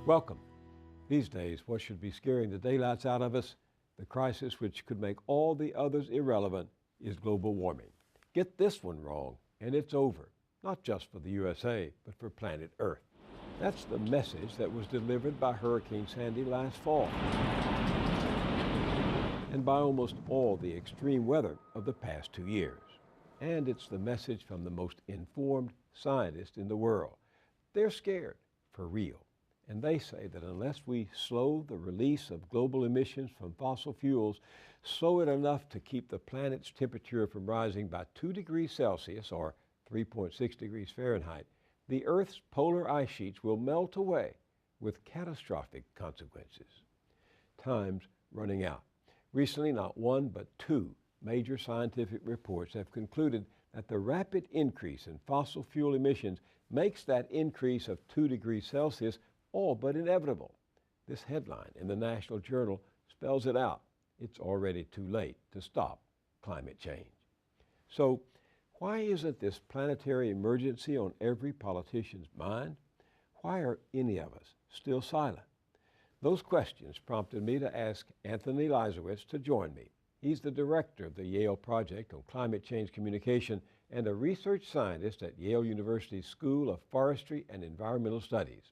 Welcome. These days, what should be scaring the daylights out of us, the crisis which could make all the others irrelevant, is global warming. Get this one wrong, and it's over, not just for the USA, but for planet Earth. That's the message that was delivered by Hurricane Sandy last fall, and by almost all the extreme weather of the past 2 years. And it's the message from the most informed scientists in the world. They're scared, for real. And they say that unless we slow the release of global emissions from fossil fuels, slow it enough to keep the planet's temperature from rising by 2 degrees Celsius, or 3.6 degrees Fahrenheit, the Earth's polar ice sheets will melt away with catastrophic consequences. Time's running out. Recently, not one but two major scientific reports have concluded that the rapid increase in fossil fuel emissions makes that increase of 2 degrees Celsius all but inevitable. This headline in the National Journal spells it out. It's already too late to stop climate change. So, why isn't this planetary emergency on every politician's mind? Why are any of us still silent? Those questions prompted me to ask Anthony Leisowitz to join me. He's the director of the Yale Project on Climate Change Communication and a research scientist at Yale University's School of Forestry and Environmental Studies.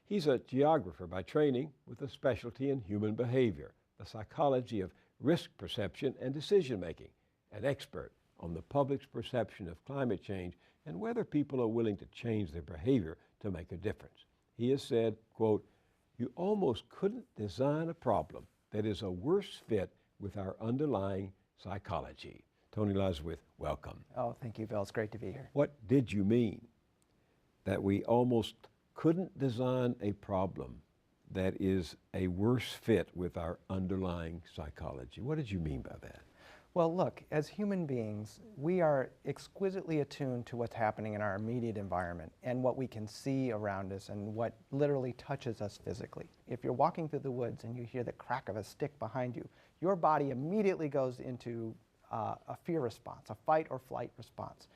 He's a geographer by training with a specialty in human behavior, the psychology of risk perception and decision making, an expert on the public's perception of climate change and whether people are willing to change their behavior to make a difference. He has said, quote, "You almost couldn't design a problem that is a worse fit with our underlying psychology." Tony Leisowitz, welcome. Oh, thank you, Bill. It's great to be here. What did you mean that we almost couldn't design a problem that is a worse fit with our underlying psychology? What did you mean by that? Well, look, as human beings, we are exquisitely attuned to what's happening in our immediate environment and what we can see around us and what literally touches us physically. If you're walking through the woods and you hear the crack of a stick behind you, your body immediately goes into a fear response, a fight or flight response.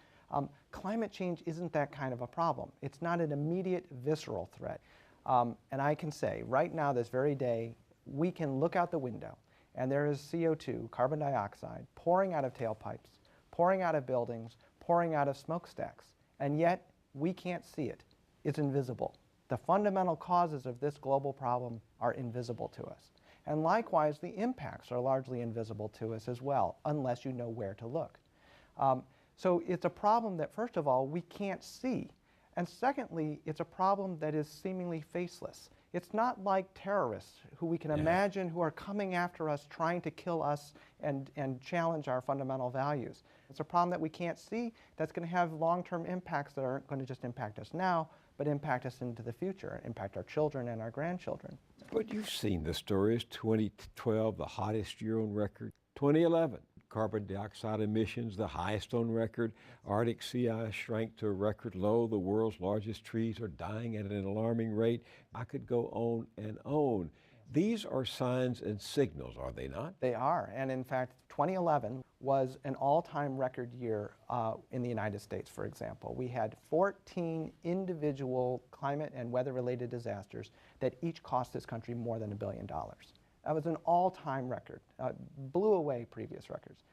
Climate change isn't that kind of a problem. It's not an immediate visceral threat. And I can say, right now, this very day, we can look out the window and there is CO2, carbon dioxide, pouring out of tailpipes, pouring out of buildings, pouring out of smokestacks. And yet, we can't see it. It's invisible. The fundamental causes of this global problem are invisible to us. And likewise, the impacts are largely invisible to us as well, unless you know where to look. So it's a problem that, first of all, we can't see. And secondly, it's a problem that is seemingly faceless. It's not like terrorists who we can imagine who are coming after us, trying to kill us and challenge our fundamental values. It's a problem that we can't see that's going to have long-term impacts that aren't going to just impact us now, but impact us into the future, impact our children and our grandchildren. But you've seen the stories. 2012, the hottest year on record. 2011, carbon dioxide emissions, the highest on record. Arctic sea ice shrank to a record low. The world's largest trees are dying at an alarming rate. I could go on and on. These are signs and signals, are they not? They are. And in fact, 2011 was an all-time record year in the United States, for example. We had 14 individual climate and weather-related disasters that each cost this country more than $1 billion. That was an all-time record, blew away previous records.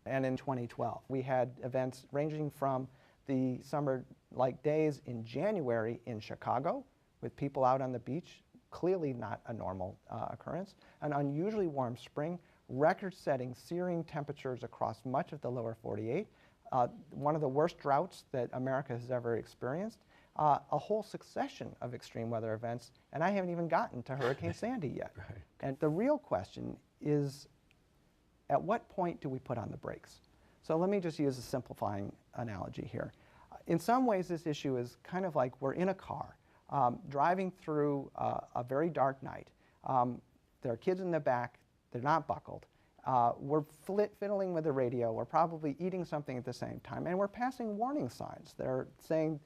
And in 2012, we had events ranging from the summer-like days in January in Chicago, with people out on the beach, clearly not a normal occurrence, an unusually warm spring, record-setting searing temperatures across much of the lower 48, one of the worst droughts that America has ever experienced, a whole succession of extreme weather events, and I haven't even gotten to Hurricane Sandy yet. Right. And the real question is, at what point do we put on the brakes? So let me just use a simplifying analogy here. In some ways, this issue is kind of like we're in a car, driving through a very dark night. There are kids in the back, they're not buckled. We're fiddling with the radio, we're probably eating something at the same time, and we're passing warning signs. They're saying,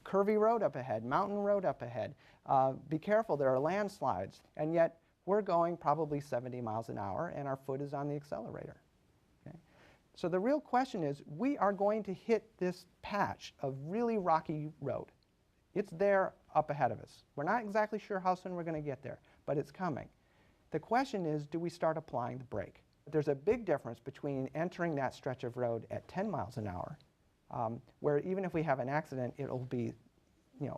curvy road up ahead, mountain road up ahead, be careful, there are landslides, and yet we're going probably 70 miles an hour and our foot is on the accelerator. Okay? So the real question is, we are going to hit this patch of really rocky road It's there up ahead of us. We're not exactly sure how soon we're going to get there, but it's coming. The question is, do we start applying the brake? There's a big difference between entering that stretch of road at 10 miles an hour, where even if we have an accident, it'll be,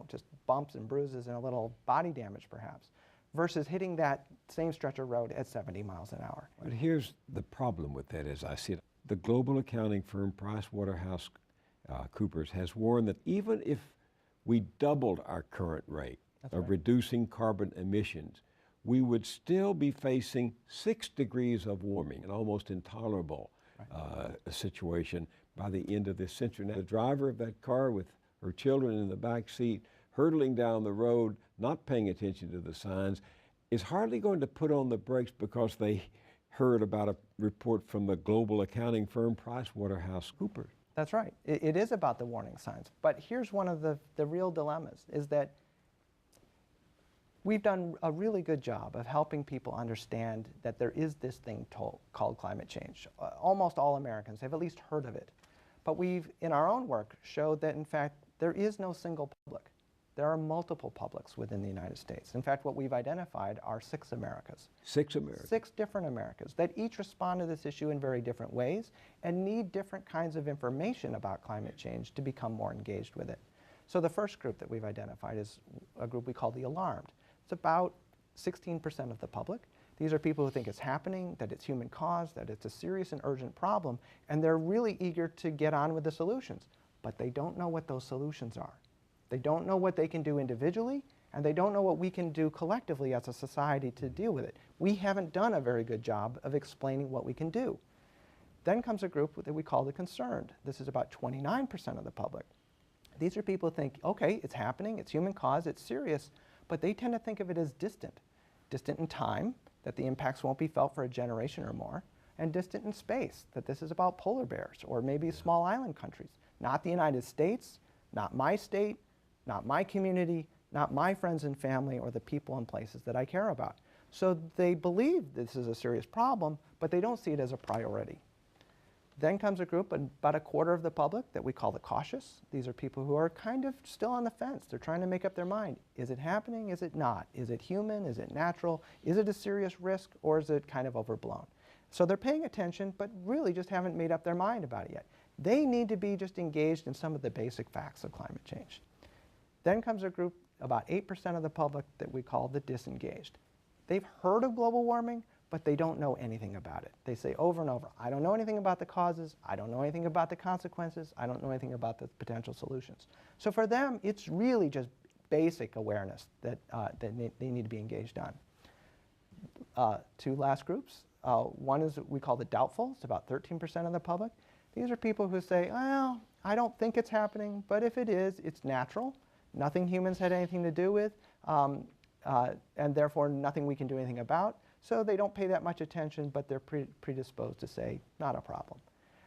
just bumps and bruises and a little body damage perhaps, versus hitting that same stretch of road at 70 miles an hour. But here's the problem with that as I see it. The global accounting firm PricewaterhouseCoopers has warned that even if we doubled our current rate of reducing carbon emissions, we would still be facing 6 degrees of warming, an almost intolerable situation by the end of this century. Now, the driver of that car with her children in the back seat, hurtling down the road, not paying attention to the signs, is hardly going to put on the brakes because they heard about a report from the global accounting firm PricewaterhouseCoopers. That's right. It is about the warning signs. But here's one of the real dilemmas, is that we've done a really good job of helping people understand that there is this thing called climate change. Almost all Americans have at least heard of it. But we've, in our own work, showed that, in fact, there is no single public. There are multiple publics within the United States. In fact, what we've identified are 6 Americas. 6 Americas? 6 different Americas that each respond to this issue in very different ways and need different kinds of information about climate change to become more engaged with it. So the first group that we've identified is a group we call the alarmed. It's about 16% of the public. These are people who think it's happening, that it's human caused, that it's a serious and urgent problem, and they're really eager to get on with the solutions. But they don't know what those solutions are. They don't know what they can do individually, and they don't know what we can do collectively as a society to deal with it. We haven't done a very good job of explaining what we can do. Then comes a group that we call the concerned. This is about 29% of the public. These are people who think, okay, it's happening, it's human caused, it's serious, but they tend to think of it as distant. Distant in time, that the impacts won't be felt for a generation or more, and distant in space, that this is about polar bears or maybe small island countries. Not the United States, not my state, not my community, not my friends and family or the people and places that I care about. So they believe this is a serious problem, but they don't see it as a priority. Then comes a group, about a quarter of the public, that we call the cautious. These are people who are kind of still on the fence. They're trying to make up their mind. Is it happening? Is it not? Is it human? Is it natural? Is it a serious risk, or is it kind of overblown? So they're paying attention, but really just haven't made up their mind about it yet. They need to be just engaged in some of the basic facts of climate change. Then comes a group, about 8% of the public, that we call the disengaged. They've heard of global warming, but they don't know anything about it. They say over and over, I don't know anything about the causes, I don't know anything about the consequences, I don't know anything about the potential solutions. So for them, it's really just basic awareness that they need to be engaged on. 2 last groups. One is what we call the doubtful. It's about 13% of the public. These are people who say, well, I don't think it's happening, but if it is, it's natural. Nothing humans had anything to do with, and therefore nothing we can do anything about. So they don't pay that much attention, but they're predisposed to say, not a problem.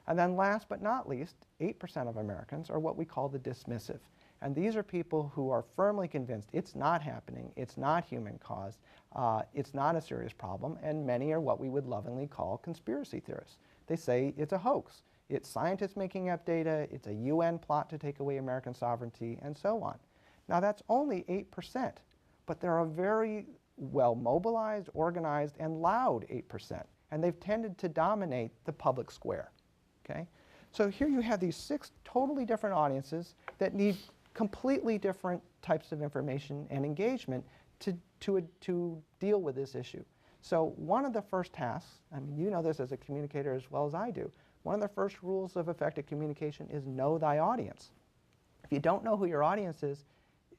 And then last but not least, 8% of Americans are what we call the dismissive. And these are people who are firmly convinced it's not happening, it's not human caused, it's not a serious problem, and many are what we would lovingly call conspiracy theorists. They say it's a hoax. It's scientists making up data, it's a UN plot to take away American sovereignty, and so on. Now that's only 8%, but they're a very well mobilized, organized, and loud 8%, and they've tended to dominate the public square. Okay? So here you have these 6 totally different audiences that need completely different types of information and engagement to deal with this issue. So one of the first tasks, I mean, you know this as a communicator as well as I do, one of the first rules of effective communication is know thy audience. If you don't know who your audience is,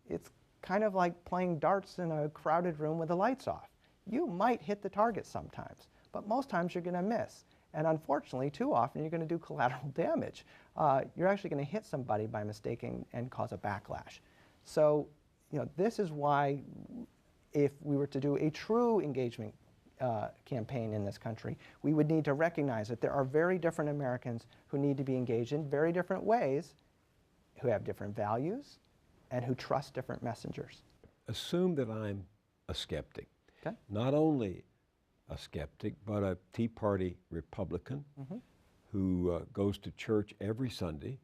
it's kind of like playing darts in a crowded room with the lights off. You might hit the target sometimes, but most times you're going to miss. And unfortunately, too often, you're going to do collateral damage. You're actually going to hit somebody by mistake and cause a backlash. So, this is why if we were to do a true engagement campaign in this country, we would need to recognize that there are very different Americans who need to be engaged in very different ways, who have different values, and who trust different messengers. Assume that I'm a skeptic. Okay. Not only a skeptic, but a Tea Party Republican who goes to church every Sunday,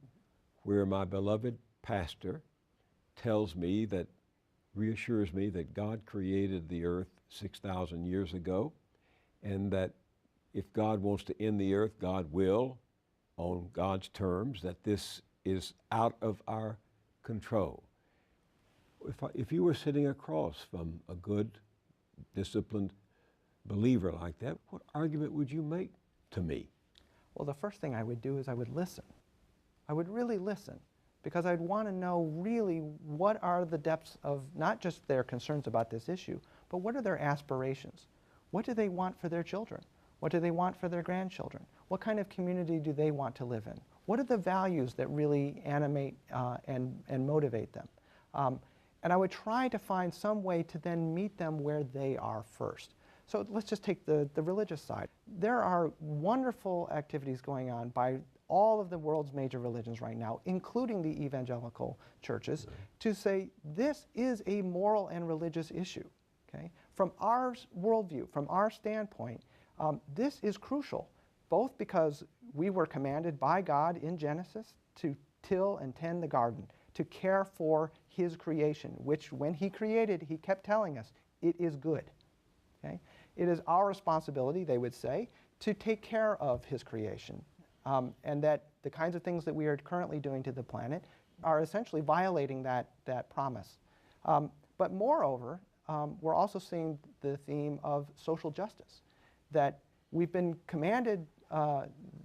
where my beloved pastor tells me that, reassures me that God created the earth 6,000 years ago, and that if God wants to end the earth, God will, on God's terms, that this is out of our control. If you were sitting across from a good, disciplined believer like that, what argument would you make to me? Well, the first thing I would do is I would listen. I would really listen, because I'd want to know really what are the depths of not just their concerns about this issue, but what are their aspirations? What do they want for their children? What do they want for their grandchildren? What kind of community do they want to live in? What are the values that really animate and motivate them? And I would try to find some way to then meet them where they are first. So let's just take the religious side. There are wonderful activities going on by all of the world's major religions right now, including the evangelical churches, to say this is a moral and religious issue. Okay? From our worldview, from our standpoint, this is crucial, both because we were commanded by God in Genesis to till and tend the garden, to care for His creation, which when He created, He kept telling us, it is good. Okay? It is our responsibility, they would say, to take care of His creation, and that the kinds of things that we are currently doing to the planet are essentially violating that promise. But moreover, we're also seeing the theme of social justice, that we've been commanded,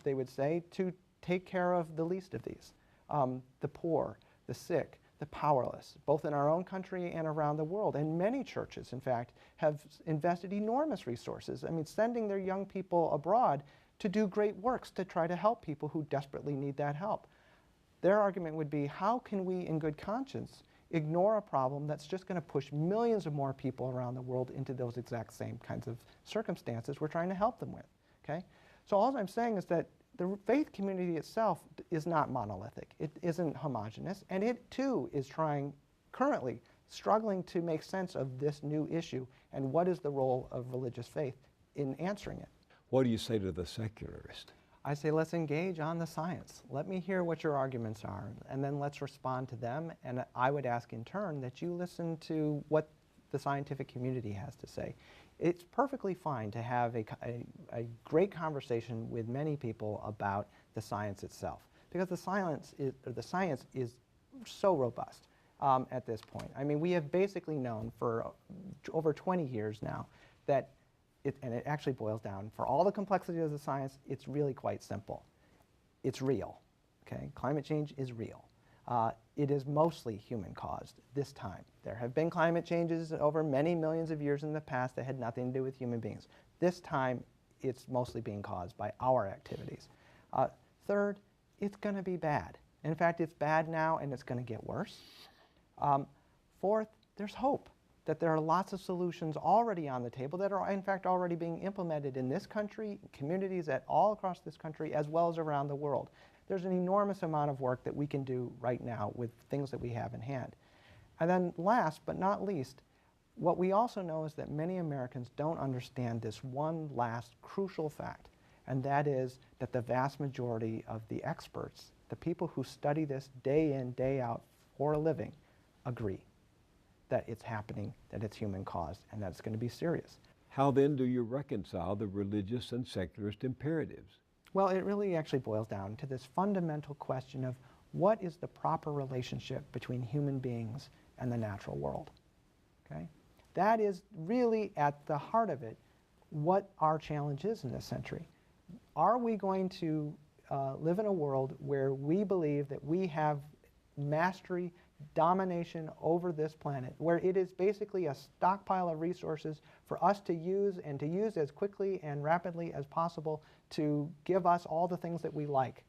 they would say, to take care of the least of these, the poor, the sick, the powerless, both in our own country and around the world. And many churches, in fact, have invested enormous resources, I mean, sending their young people abroad to do great works to try to help people who desperately need that help. Their argument would be, how can we, in good conscience, ignore a problem that's just going to push millions of more people around the world into those exact same kinds of circumstances we're trying to help them with? Okay? So all I'm saying is that the faith community itself is not monolithic. It isn't homogenous, and it too is currently struggling to make sense of this new issue and what is the role of religious faith in answering it. What do you say to the secularist? I say, let's engage on the science. Let me hear what your arguments are, and then let's respond to them. And I would ask in turn that you listen to what the scientific community has to say. It's perfectly fine to have a great conversation with many people about the science itself, because the science is so robust at this point. I mean, we have basically known for over 20 years now that and it actually boils down, for all the complexity of the science, it's really quite simple. It's real. Okay? Climate change is real. It is mostly human-caused this time. There have been climate changes over many millions of years in the past that had nothing to do with human beings. This time, it's mostly being caused by our activities. Third, it's going to be bad. In fact, it's bad now, and it's going to get worse. Fourth, there's hope that there are lots of solutions already on the table that are, in fact, already being implemented in this country, communities all across this country, as well as around the world. There's an enormous amount of work that we can do right now with things that we have in hand. And then last but not least, what we also know is that many Americans don't understand this one last crucial fact, and that is that the vast majority of the experts, the people who study this day in, day out for a living, agree that it's happening, that it's human-caused, and that it's going to be serious. How then do you reconcile the religious and secularist imperatives? Well, it really actually boils down to this fundamental question of what is the proper relationship between human beings and the natural world? Okay? That is really at the heart of it what our challenge is in this century. Are we going to live in a world where we believe that we have mastery, domination over this planet, where it is basically a stockpile of resources for us to use, and to use as quickly and rapidly as possible to give us all the things that we like?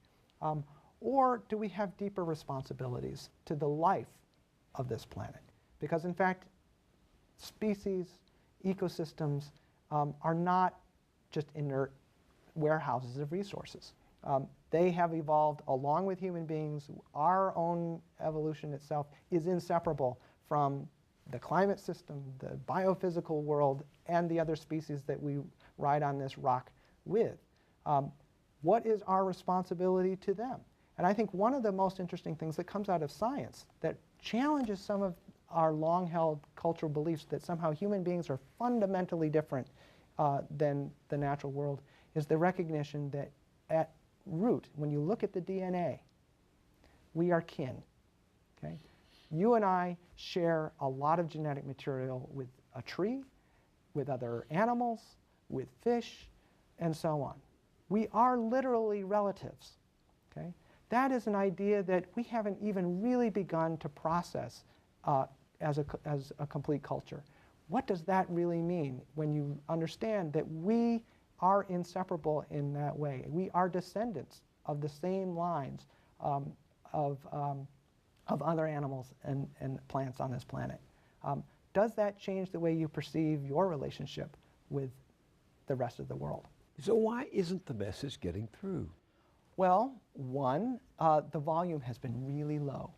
Or do we have deeper responsibilities to the life of this planet? Because in fact, species, ecosystems are not just inert warehouses of resources. They have evolved along with human beings. Our own evolution itself is inseparable from the climate system, the biophysical world, and the other species that we ride on this rock with. What is our responsibility to them? And I think one of the most interesting things that comes out of science that challenges some of our long-held cultural beliefs that somehow human beings are fundamentally different than the natural world is the recognition that at root, when you look at the DNA, we are kin. Okay? You and I share a lot of genetic material with a tree, with other animals, with fish, and so on. We are literally relatives. Okay? That is an idea that we haven't even really begun to process as a complete culture. What does that really mean when you understand that we are inseparable in that way? We are descendants of the same lines of other animals and plants on this planet. Does that change the way you perceive your relationship with the rest of the world? So why isn't the message getting through? Well, one, the volume has been really low.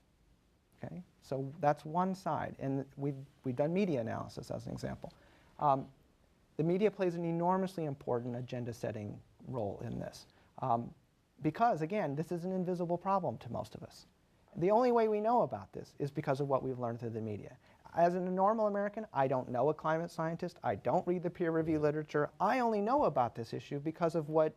Okay? So that's one side. And we've done media analysis as an example. The media plays an enormously important agenda-setting role in this. Because, again, this is an invisible problem to most of us. The only way we know about this is because of what we've learned through the media. As a normal American, I don't know a climate scientist. I don't read the peer-reviewed literature. I only know about this issue because of what,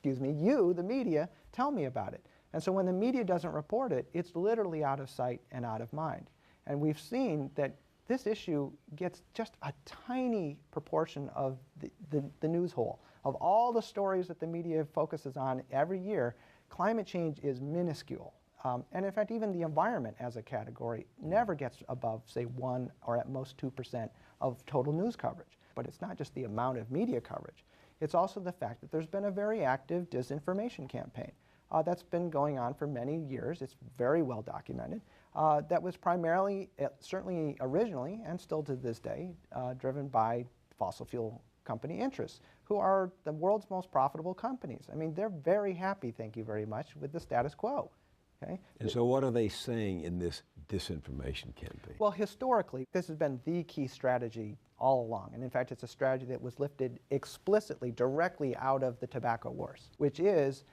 you, the media, tell me about it. And so when the media doesn't report it, it's literally out of sight and out of mind. And we've seen that this issue gets just a tiny proportion of the news hole. Of all the stories that the media focuses on every year, climate change is minuscule. And in fact, even the environment as a category never gets above, say, 1 or at most 2% of total news coverage. But it's not just the amount of media coverage. It's also the fact that there's been a very active disinformation campaign that's been going on for many years. It's very well documented. That was primarily, certainly originally, and still to this day, driven by fossil fuel company interests, who are the world's most profitable companies. I mean, they're very happy, thank you very much, with the status quo. Okay? And so what are they saying in this disinformation campaign? Well, historically, this has been the key strategy all along. And in fact, it's a strategy that was lifted explicitly, directly out of the tobacco wars, which is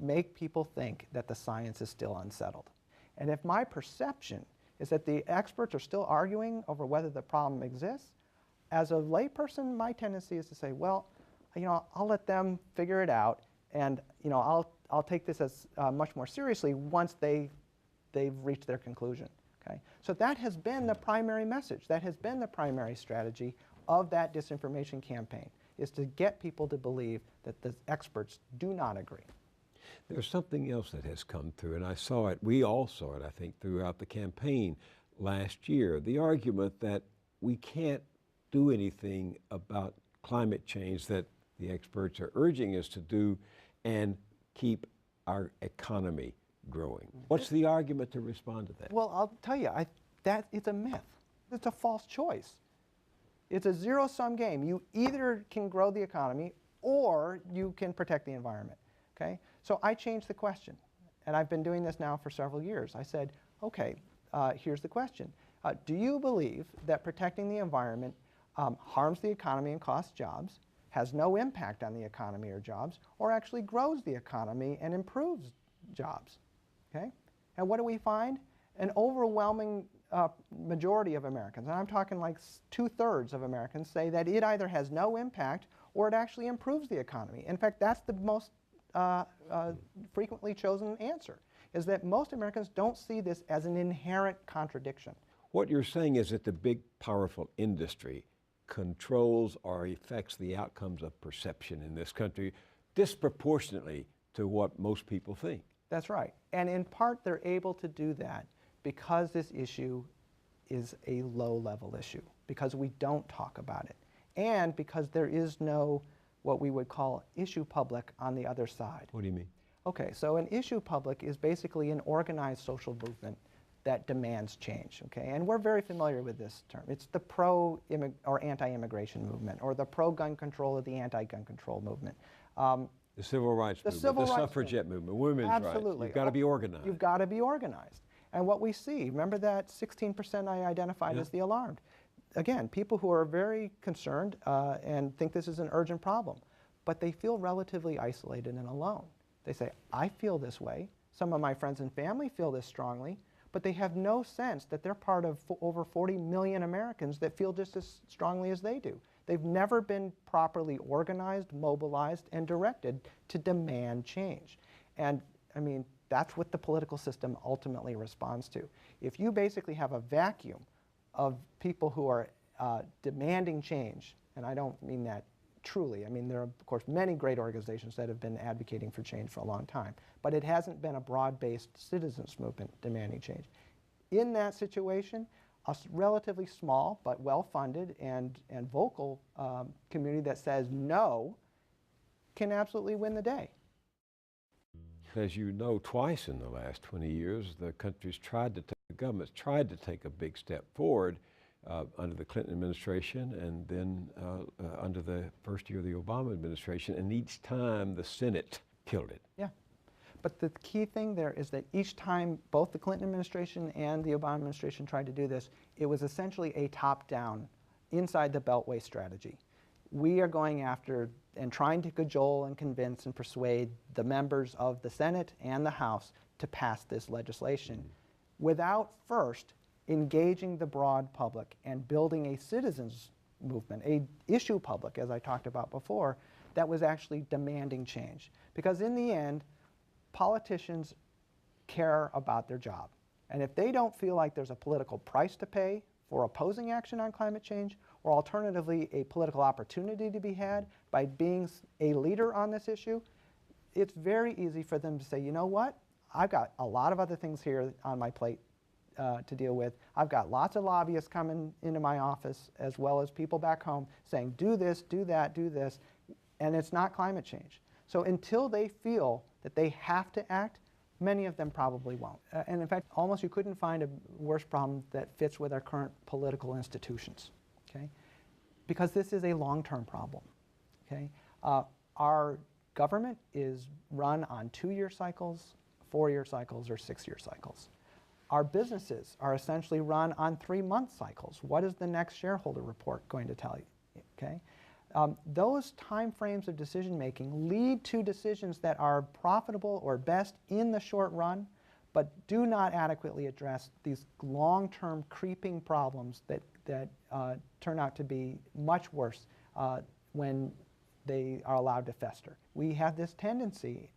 make people think that the science is still unsettled. And if my perception is that the experts are still arguing over whether the problem exists, as a layperson, my tendency is to say, well, I'll let them figure it out, and I'll take this as much more seriously once they've reached their conclusion. Okay? So that has been the primary message. That has been the primary strategy of that disinformation campaign, is to get people to believe that the experts do not agree. There's something else that has come through, and I saw it, we all saw it, I think, throughout the campaign last year, the argument that we can't do anything about climate change that the experts are urging us to do and keep our economy growing. What's the argument to respond to that? Well, I'll tell you, that it's a myth. It's a false choice. It's a zero-sum game. You either can grow the economy or you can protect the environment. Okay? So I changed the question, and I've been doing this now for several years. I said, okay, here's the question. Do you believe that protecting the environment harms the economy and costs jobs, has no impact on the economy or jobs, or actually grows the economy and improves jobs? Okay? And what do we find? An overwhelming majority of Americans, and I'm talking like 2/3 of Americans, say that it either has no impact or it actually improves the economy. In fact, that's the most frequently chosen answer, is that most Americans don't see this as an inherent contradiction. What you're saying is that the big, powerful industry controls or affects the outcomes of perception in this country disproportionately to what most people think. That's right. And in part, they're able to do that because this issue is a low-level issue, because we don't talk about it, and because there is no what we would call issue public on the other side. What do you mean? Okay, so an issue public is basically an organized social movement that demands change, okay? And we're very familiar with this term. It's the pro- or anti-immigration movement, or the pro-gun control or the anti-gun control movement. The civil rights movement, the suffragette movement, women's rights. Absolutely. You've got to be organized. You've got to be organized. And what we see, remember that 16% I identified as the alarmed? Again, people who are very concerned and think this is an urgent problem, but they feel relatively isolated and alone. They say, I feel this way, Some of my friends and family feel this strongly, but they have no sense that they're part of over 40 million Americans that feel just as strongly as they do. They've never been properly organized, mobilized, and directed to demand change. And I mean, that's what the political system ultimately responds to. If you basically have a vacuum of people who are demanding change, and I don't mean that truly. I mean, there are, of course, many great organizations that have been advocating for change for a long time, but it hasn't been a broad-based citizens movement demanding change. In that situation, a relatively small but well-funded and vocal community that says no can absolutely win the day. As you know, twice in the last 20 years, the government's tried to take a big step forward under the Clinton administration and then under the first year of the Obama administration, and each time the Senate killed it. Yeah. But the key thing there is that each time both the Clinton administration and the Obama administration tried to do this, it was essentially a top-down, inside the Beltway strategy. We are going after and trying to cajole and convince and persuade the members of the Senate and the House to pass this legislation without first engaging the broad public and building a citizens movement, a issue public, as I talked about before, that was actually demanding change. Because in the end, politicians care about their job. And if they don't feel like there's a political price to pay for opposing action on climate change, or alternatively a political opportunity to be had by being a leader on this issue, it's very easy for them to say, you know what, I've got a lot of other things here on my plate to deal with. I've got lots of lobbyists coming into my office as well as people back home saying do this, do that, do this, and it's not climate change. So until they feel that they have to act, many of them probably won't. And in fact, almost you couldn't find a worse problem that fits with our current political institutions, okay? Because this is a long-term problem, okay? Our government is run on 2-year cycles, 4-year cycles, or 6-year cycles. Our businesses are essentially run on 3-month cycles. What is the next shareholder report going to tell you, okay? Those time frames of decision making lead to decisions that are profitable or best in the short run, but do not adequately address these long-term creeping problems that turn out to be much worse when they are allowed to fester. We have this tendency,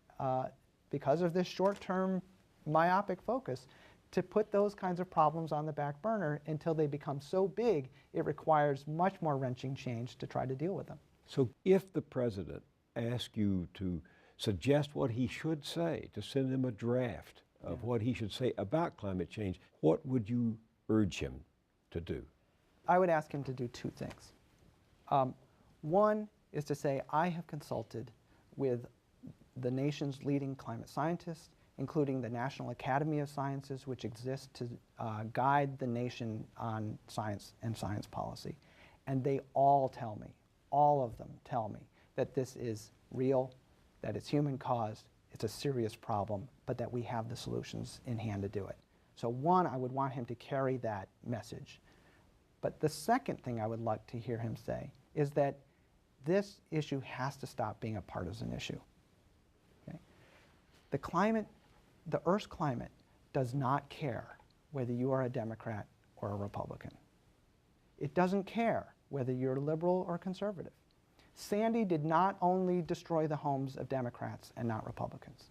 because of this short-term myopic focus, to put those kinds of problems on the back burner until they become so big it requires much more wrenching change to try to deal with them. So if the president asked you to suggest what he should say, to send him a draft of what he should say about climate change, what would you urge him to do? I would ask him to do 2 things. One is to say, I have consulted with the nation's leading climate scientists, including the National Academy of Sciences, which exists to guide the nation on science and science policy. And they all tell me, all of them tell me, that this is real, that it's human caused, it's a serious problem, but that we have the solutions in hand to do it. So one, I would want him to carry that message. But the second thing I would like to hear him say is that this issue has to stop being a partisan issue. Okay? The Earth's climate does not care whether you are a Democrat or a Republican. It doesn't care whether you're liberal or conservative. Sandy did not only destroy the homes of Democrats and not Republicans.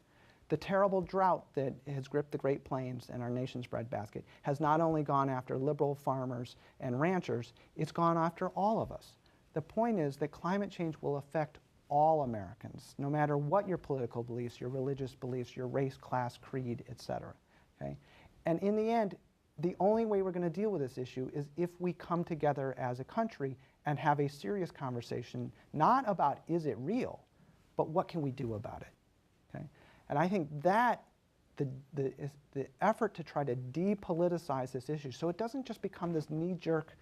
The terrible drought that has gripped the Great Plains and our nation's breadbasket has not only gone after liberal farmers and ranchers, it's gone after all of us. The point is that climate change will affect all Americans, no matter what your political beliefs, your religious beliefs, your race, class, creed, etc. Okay? And in the end, the only way we're going to deal with this issue is if we come together as a country and have a serious conversation, not about is it real, but what can we do about it. Okay? And I think that the effort to try to depoliticize this issue so it doesn't just become this knee-jerk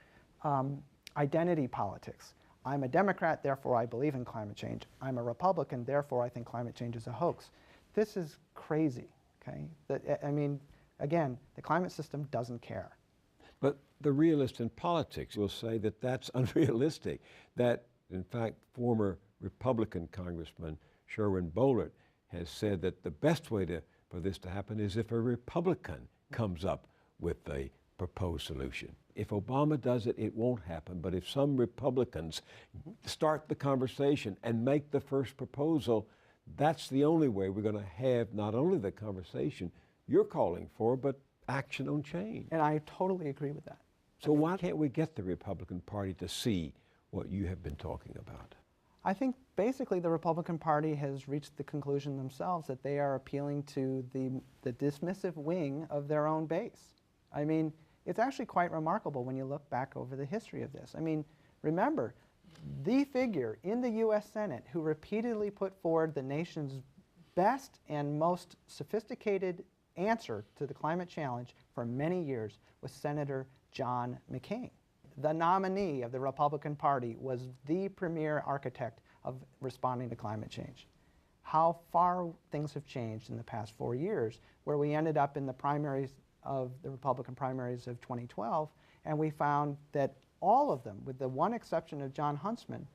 identity politics. I'm a Democrat, therefore I believe in climate change. I'm a Republican, therefore I think climate change is a hoax. This is crazy, okay? I mean, again, the climate system doesn't care. But the realist in politics will say that that's unrealistic, that in fact former Republican Congressman Sherwin Boehlert has said that the best way to for this to happen is if a Republican comes up with a proposed solution. If Obama does it, it won't happen. But if some Republicans start the conversation and make the first proposal, that's the only way we're going to have not only the conversation you're calling for, but action on change. And I totally agree with that. So why can't we get the Republican Party to see what you have been talking about? I think basically the Republican Party has reached the conclusion themselves that they are appealing to the dismissive wing of their own base. I mean, it's actually quite remarkable when you look back over the history of this. I mean, remember, the figure in the U.S. Senate who repeatedly put forward the nation's best and most sophisticated answer to the climate challenge for many years was Senator John McCain. The nominee of the Republican Party was the premier architect of responding to climate change. How far things have changed in the past 4 years, where we ended up in the primaries of the Republican primaries of 2012, and we found that all of them, with the one exception of John Huntsman,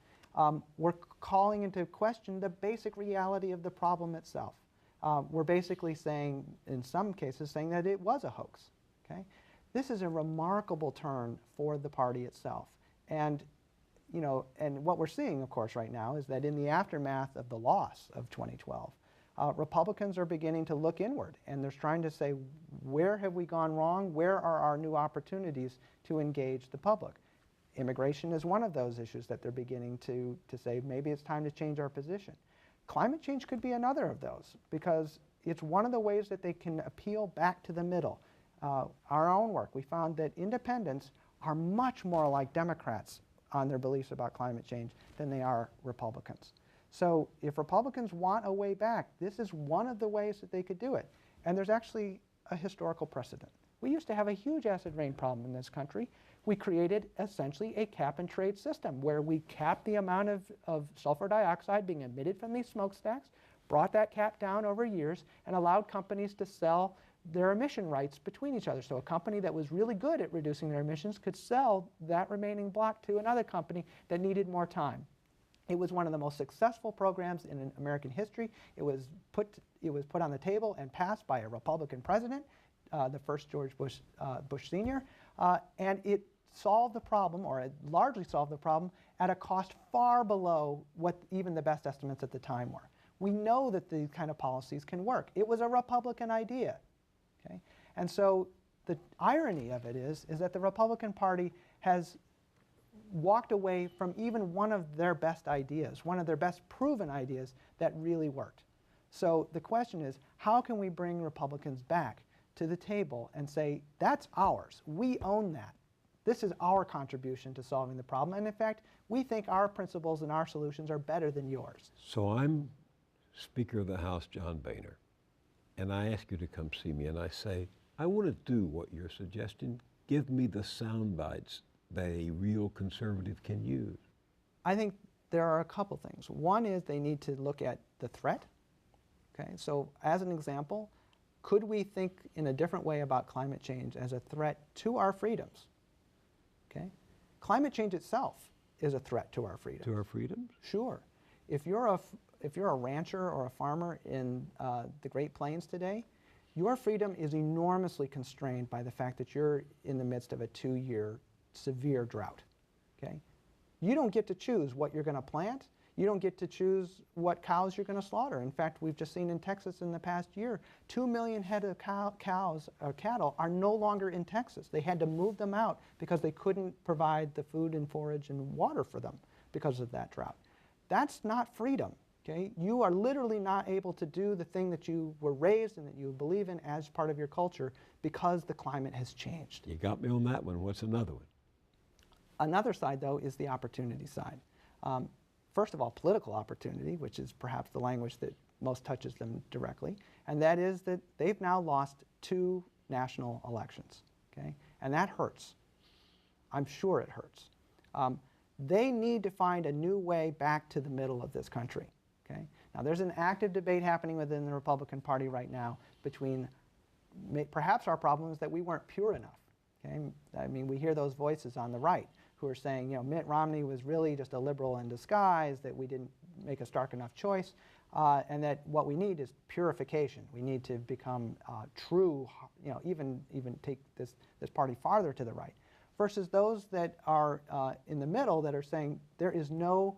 were calling into question the basic reality of the problem itself. We're basically saying, in some cases, saying that it was a hoax. Okay? This is a remarkable turn for the party itself. And, you know, and what we're seeing, of course, right now is that in the aftermath of the loss of 2012, Republicans are beginning to look inward, and they're trying to say, where have we gone wrong? Where are our new opportunities to engage the public? Immigration is one of those issues that they're beginning to say, maybe it's time to change our position. Climate change could be another of those, because it's one of the ways that they can appeal back to the middle. Our own work, we found that independents are much more like Democrats on their beliefs about climate change than they are Republicans. So if Republicans want a way back, this is one of the ways that they could do it. And there's actually a historical precedent. We used to have a huge acid rain problem in this country. We created essentially a cap and trade system where we capped the amount of sulfur dioxide being emitted from these smokestacks, brought that cap down over years, and allowed companies to sell their emission rights between each other. So a company that was really good at reducing their emissions could sell that remaining block to another company that needed more time. It was one of the most successful programs in American history. It was put on the table and passed by a Republican president, the first George Bush Sr., and it solved the problem, or it largely solved the problem, at a cost far below what even the best estimates at the time were. We know that these kind of policies can work. It was a Republican idea. Okay? And so the irony of it is that the Republican Party has walked away from even one of their best ideas, one of their best proven ideas that really worked. So the question is, how can we bring Republicans back to the table and say, that's ours, we own that. This is our contribution to solving the problem, and in fact, we think our principles and our solutions are better than yours. So I'm Speaker of the House, John Boehner, and I ask you to come see me, and I say, I want to do what you're suggesting. Give me the sound bites that a real conservative can use. I think there are a couple things. One is they need to look at the threat. Okay, so as an example, could we think in a different way about climate change as a threat to our freedoms? Okay, climate change itself is a threat to our freedoms. To our freedoms? Sure. If you're a rancher or a farmer in the Great Plains today, your freedom is enormously constrained by the fact that you're in the midst of a 2-year severe drought. Okay? You don't get to choose what you're going to plant. You don't get to choose what cows you're going to slaughter. In fact, we've just seen in Texas in the past year, 2 million head of cattle are no longer in Texas. They had to move them out because they couldn't provide the food and forage and water for them because of that drought. That's not freedom. Okay? You are literally not able to do the thing that you were raised and that you believe in as part of your culture because the climate has changed. You got me on that one. What's another one? Another side, though, is the opportunity side. First of all, political opportunity, which is perhaps the language that most touches them directly, and that is that they've now lost 2 national elections, okay? And that hurts. I'm sure it hurts. They need to find a new way back to the middle of this country, okay? Now, there's an active debate happening within the Republican Party right now between perhaps our problem is that we weren't pure enough, okay? I mean, we hear those voices on the right who are saying, you know, Mitt Romney was really just a liberal in disguise, that we didn't make a stark enough choice. and that what we need is purification. We need to become true, even take this party farther to the right, versus those that are in the middle that are saying there is no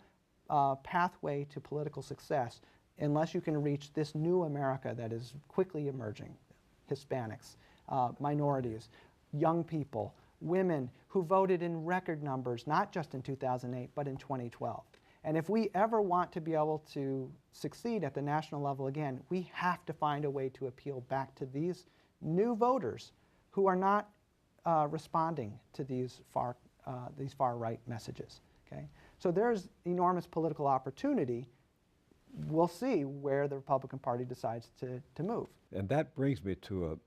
pathway to political success unless you can reach this new America that is quickly emerging. Hispanics, minorities, young people, women who voted in record numbers, not just in 2008, but in 2012. And if we ever want to be able to succeed at the national level again, we have to find a way to appeal back to these new voters who are not responding to these far right messages. Okay? So there's enormous political opportunity. We'll see where the Republican Party decides to move. And that brings me to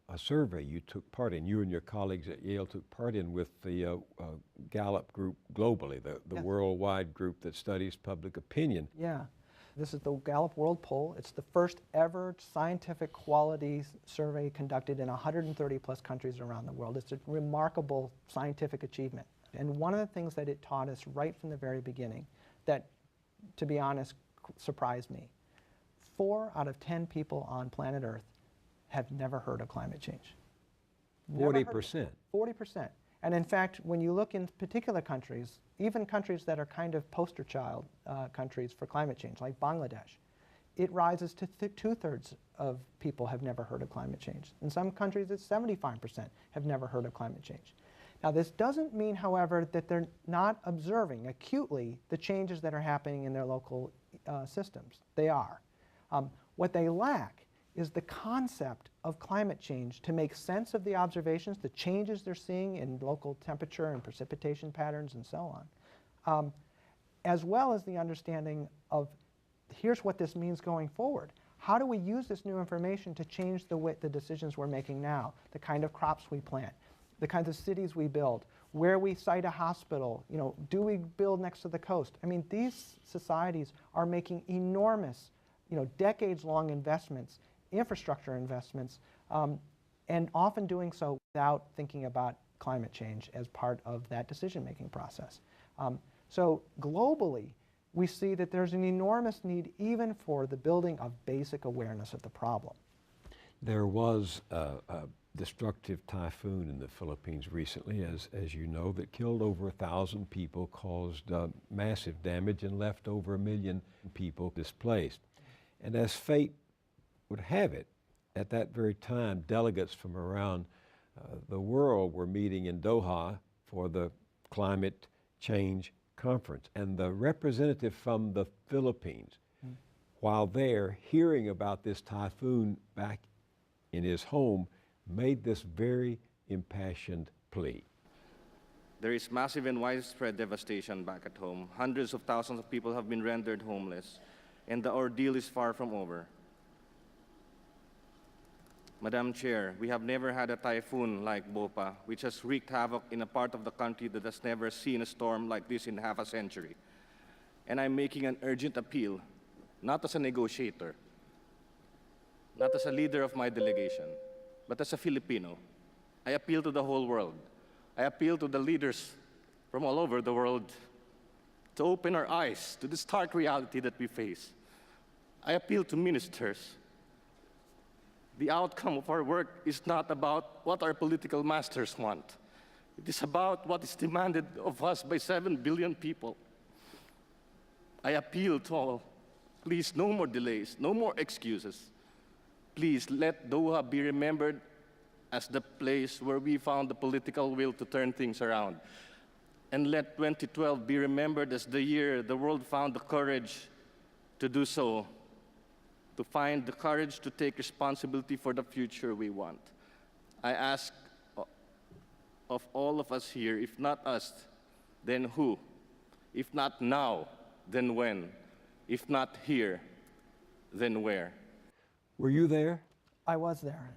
a survey you took part in, you and your colleagues at Yale took part in with the Gallup group globally, the Yes. worldwide group that studies public opinion. Yeah. This is the Gallup World Poll. It's the first ever scientific quality survey conducted in 130 plus countries around the world. It's a remarkable scientific achievement. And one of the things that it taught us right from the very beginning that, to be honest, surprised me, 4 out of 10 people on planet Earth have never heard of climate change. 40%. 40%. And in fact, when you look in particular countries, even countries that are kind of poster child countries for climate change, like Bangladesh, it rises to 2/3 of people have never heard of climate change. In some countries, it's 75% have never heard of climate change. Now, this doesn't mean, however, that they're not observing acutely the changes that are happening in their local systems. They are. What they lack is the concept of climate change to make sense of the observations, the changes they're seeing in local temperature and precipitation patterns and so on, as well as the understanding of here's what this means going forward. How do we use this new information to change the decisions we're making now, the kind of crops we plant, the kinds of cities we build, where we site a hospital, do we build next to the coast? I mean, these societies are making enormous, decades-long investments, infrastructure investments, and often doing so without thinking about climate change as part of that decision-making process. So globally, we see that there's an enormous need even for the building of basic awareness of the problem. There was a destructive typhoon in the Philippines recently, as you know, that killed over 1,000 people, caused massive damage, and left over 1 million people displaced. And as fate would have it, at that very time, delegates from around the world were meeting in Doha for the Climate Change Conference. And the representative from the Philippines, while there hearing about this typhoon back in his home, made this very impassioned plea. There is massive and widespread devastation back at home. Hundreds of thousands of people have been rendered homeless, and the ordeal is far from over. Madam Chair, we have never had a typhoon like Bopa, which has wreaked havoc in a part of the country that has never seen a storm like this in half a century. And I'm making an urgent appeal, not as a negotiator, not as a leader of my delegation, but as a Filipino. I appeal to the whole world. I appeal to the leaders from all over the world to open our eyes to the stark reality that we face. I appeal to ministers. The outcome of our work is not about what our political masters want. It is about what is demanded of us by 7 billion people. I appeal to all, please, no more delays, no more excuses. Please let Doha be remembered as the place where we found the political will to turn things around. And let 2012 be remembered as the year the world found the courage to do so, to find the courage to take responsibility for the future we want. I ask of all of us here, if not us, then who? If not now, then when? If not here, then where? Were you there? I was there.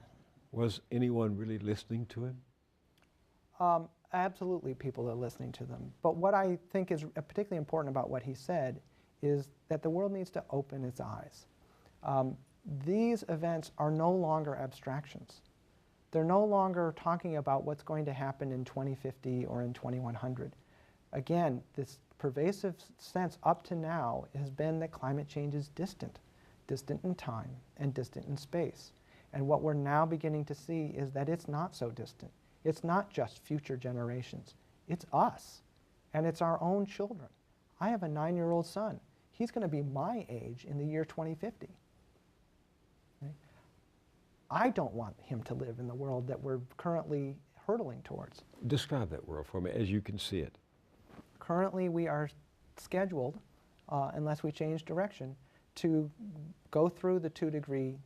Was anyone really listening to him? Absolutely, people are listening to them. But what I think is particularly important about what he said is that the world needs to open its eyes. These events are no longer abstractions. They're no longer talking about what's going to happen in 2050 or in 2100. Again, this pervasive sense up to now has been that climate change is distant. distant in time and distant in space. And what we're now beginning to see is that it's not so distant. It's not just future generations. It's us, and it's our own children. I have a 9-year-old son. He's going to be my age in the year 2050. Okay? I don't want him to live in the world that we're currently hurtling towards. Describe that world for me as you can see it. Currently, we are scheduled, unless we change direction, to go through the 2-degree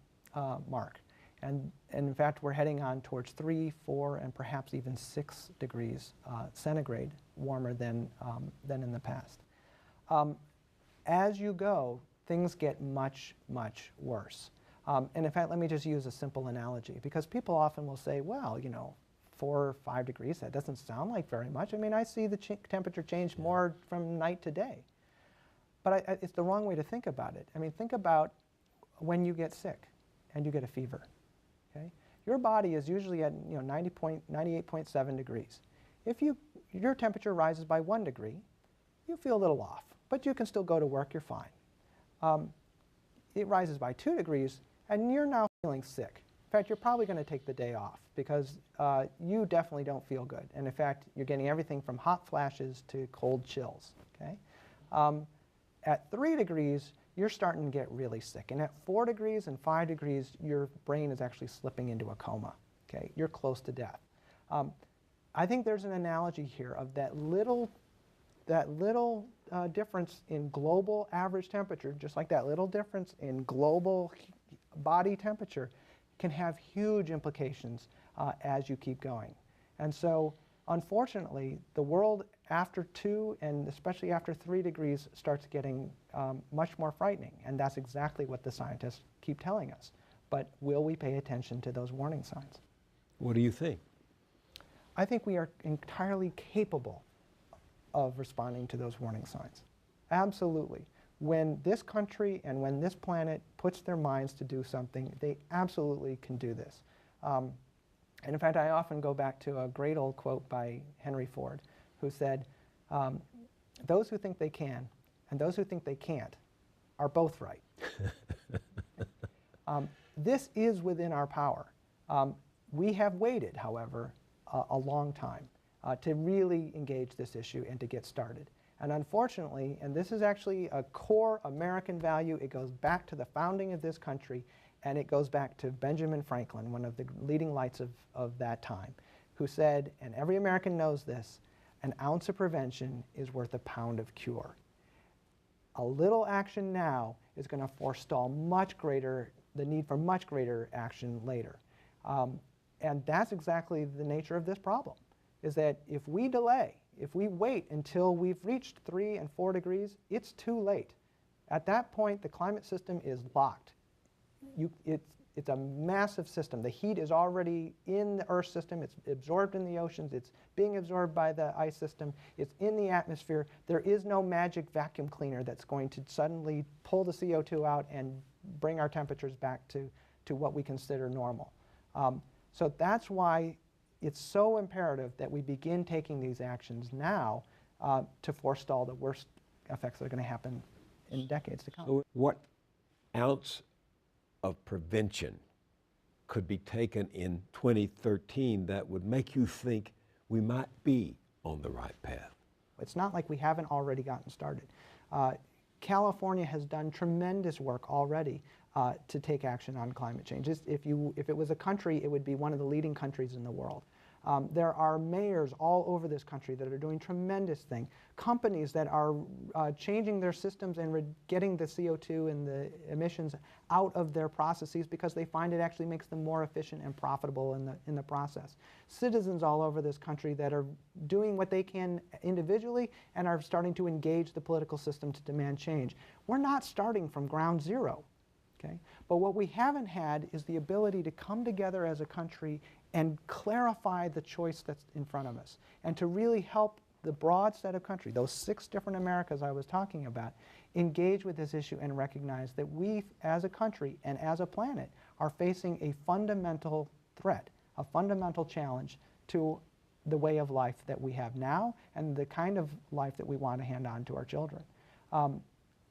mark. And in fact, we're heading on towards 3, 4, and perhaps even 6 degrees centigrade warmer than in the past. As you go, things get much, much worse. And in fact, let me just use a simple analogy, because people often will say, well, you know, 4 or 5 degrees, that doesn't sound like very much. I mean, I see the temperature change more from night to day. But it's the wrong way to think about it. I mean, think about when you get sick and you get a fever. Okay? Your body is usually at 98.7 degrees. If your temperature rises by 1 degree, you feel a little off, but you can still go to work, you're fine. It rises by 2 degrees, and you're now feeling sick. In fact, you're probably going to take the day off because you definitely don't feel good. And in fact, you're getting everything from hot flashes to cold chills. Okay? At 3 degrees, you're starting to get really sick. And at 4 degrees and 5 degrees, your brain is actually slipping into a coma. Okay? You're close to death. I think there's an analogy here of that little difference in global average temperature, just like that little difference in global body temperature, can have huge implications as you keep going. And so, unfortunately, the world after 2 and especially after 3 degrees starts getting much more frightening. And that's exactly what the scientists keep telling us. But will we pay attention to those warning signs? What do you think? I think we are entirely capable of responding to those warning signs. Absolutely. When this country and when this planet puts their minds to do something, they absolutely can do this. And in fact, I often go back to a great old quote by Henry Ford, who said, those who think they can and those who think they can't are both right. This is within our power. We have waited, however, a long time to really engage this issue and to get started. And unfortunately, and this is actually a core American value, it goes back to the founding of this country, and it goes back to Benjamin Franklin, one of the leading lights of that time, who said, and every American knows this, an ounce of prevention is worth a pound of cure. A little action now is going to forestall the need for much greater action later. And that's exactly the nature of this problem, is that if we delay, if we wait until we've reached 3 and 4 degrees, it's too late. At that point, the climate system is locked. It's a massive system. The heat is already in the Earth system. It's absorbed in the oceans. It's being absorbed by the ice system. It's in the atmosphere. There is no magic vacuum cleaner that's going to suddenly pull the CO2 out and bring our temperatures back to what we consider normal. So that's why it's so imperative that we begin taking these actions now to forestall the worst effects that are going to happen in decades to come. So what ounce of prevention could be taken in 2013 that would make you think we might be on the right path? It's not like we haven't already gotten started. California has done tremendous work already to take action on climate change. If it was a country, it would be one of the leading countries in the world. There are mayors all over this country that are doing tremendous things. Companies that are changing their systems and getting the CO2 and the emissions out of their processes because they find it actually makes them more efficient and profitable in the process. Citizens all over this country that are doing what they can individually and are starting to engage the political system to demand change. We're not starting from ground zero. Okay? But what we haven't had is the ability to come together as a country and clarify the choice that's in front of us, and to really help the broad set of country, those 6 different Americas I was talking about, engage with this issue and recognize that we as a country and as a planet are facing a fundamental threat, a fundamental challenge to the way of life that we have now and the kind of life that we want to hand on to our children.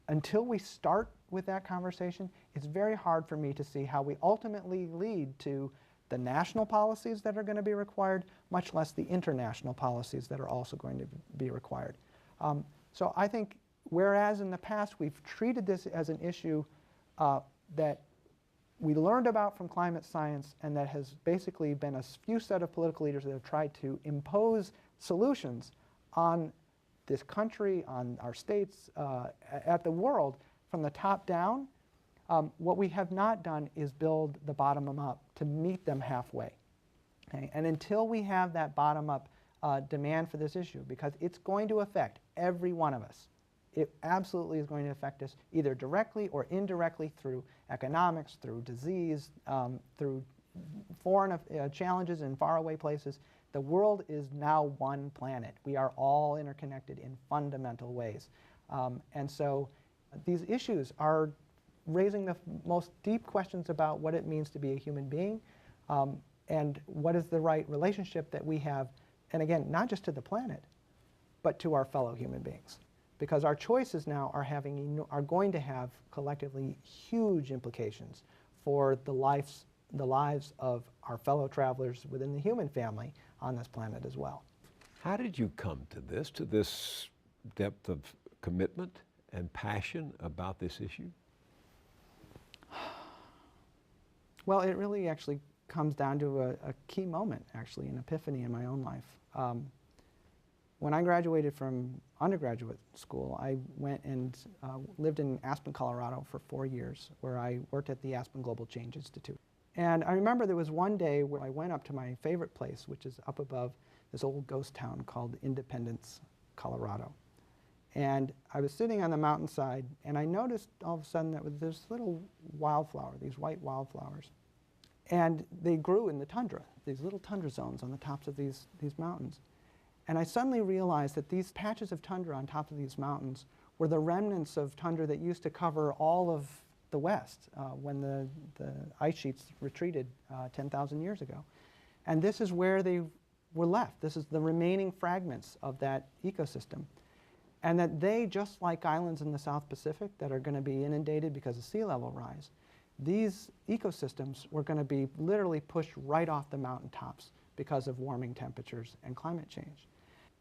Until we start with that conversation, it's very hard for me to see how we ultimately lead to the national policies that are going to be required, much less the international policies that are also going to be required. So I think whereas in the past we've treated this as an issue that we learned about from climate science and that has basically been a few set of political leaders that have tried to impose solutions on this country, on our states, at the world from the top down, what we have not done is build the bottom up to meet them halfway. Okay? And until we have that bottom up demand for this issue, because it's going to affect every one of us, it absolutely is going to affect us either directly or indirectly through economics, through disease, through foreign challenges in faraway places. The world is now one planet. We are all interconnected in fundamental ways. And so these issues are raising the most deep questions about what it means to be a human being and what is the right relationship that we have, and again, not just to the planet, but to our fellow human beings. Because our choices now are going to have collectively huge implications for the lives of our fellow travelers within the human family on this planet as well. How did you come to this depth of commitment and passion about this issue? Well, it really actually comes down to a key moment, actually, an epiphany in my own life. When I graduated from undergraduate school, I went and lived in Aspen, Colorado for 4 years, where I worked at the Aspen Global Change Institute. And I remember there was one day where I went up to my favorite place, which is up above this old ghost town called Independence, Colorado. And I was sitting on the mountainside, and I noticed all of a sudden that this little wildflower, these white wildflowers, and they grew in the tundra, these little tundra zones on the tops of these mountains. And I suddenly realized that these patches of tundra on top of these mountains were the remnants of tundra that used to cover all of the West when the ice sheets retreated 10,000 years ago. And this is where they were left. This is the remaining fragments of that ecosystem. And that they, just like islands in the South Pacific that are going to be inundated because of sea level rise, these ecosystems were going to be literally pushed right off the mountaintops because of warming temperatures and climate change.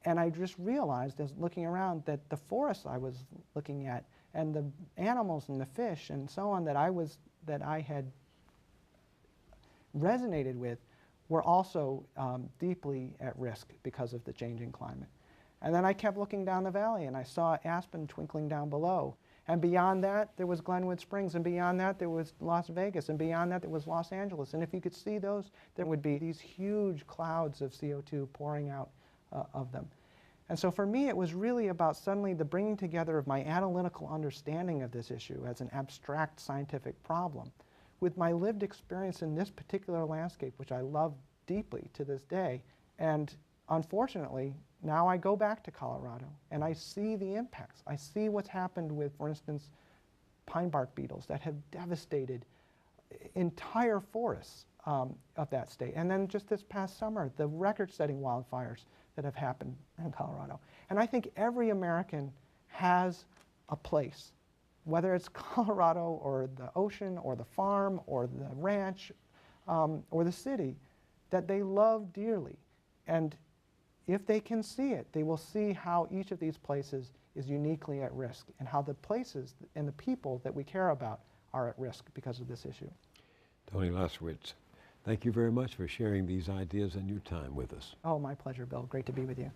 And I just realized, as looking around, that the forests I was looking at and the animals and the fish and so on that I had resonated with were also deeply at risk because of the changing climate. And then I kept looking down the valley, and I saw Aspen twinkling down below. And beyond that, there was Glenwood Springs, and beyond that, there was Las Vegas, and beyond that, there was Los Angeles. And if you could see those, there would be these huge clouds of CO2 pouring out of them. And so for me, it was really about suddenly the bringing together of my analytical understanding of this issue as an abstract scientific problem with my lived experience in this particular landscape, which I love deeply to this day. And unfortunately, now I go back to Colorado and I see the impacts. I see what's happened with, for instance, pine bark beetles that have devastated entire forests of that state. And then just this past summer, the record-setting wildfires that have happened in Colorado. And I think every American has a place, whether it's Colorado or the ocean or the farm or the ranch or the city, that they love dearly. And if they can see it, they will see how each of these places is uniquely at risk and how the places and the people that we care about are at risk because of this issue. Tony Lasowitz, thank you very much for sharing these ideas and your time with us. Oh, my pleasure, Bill. Great to be with you.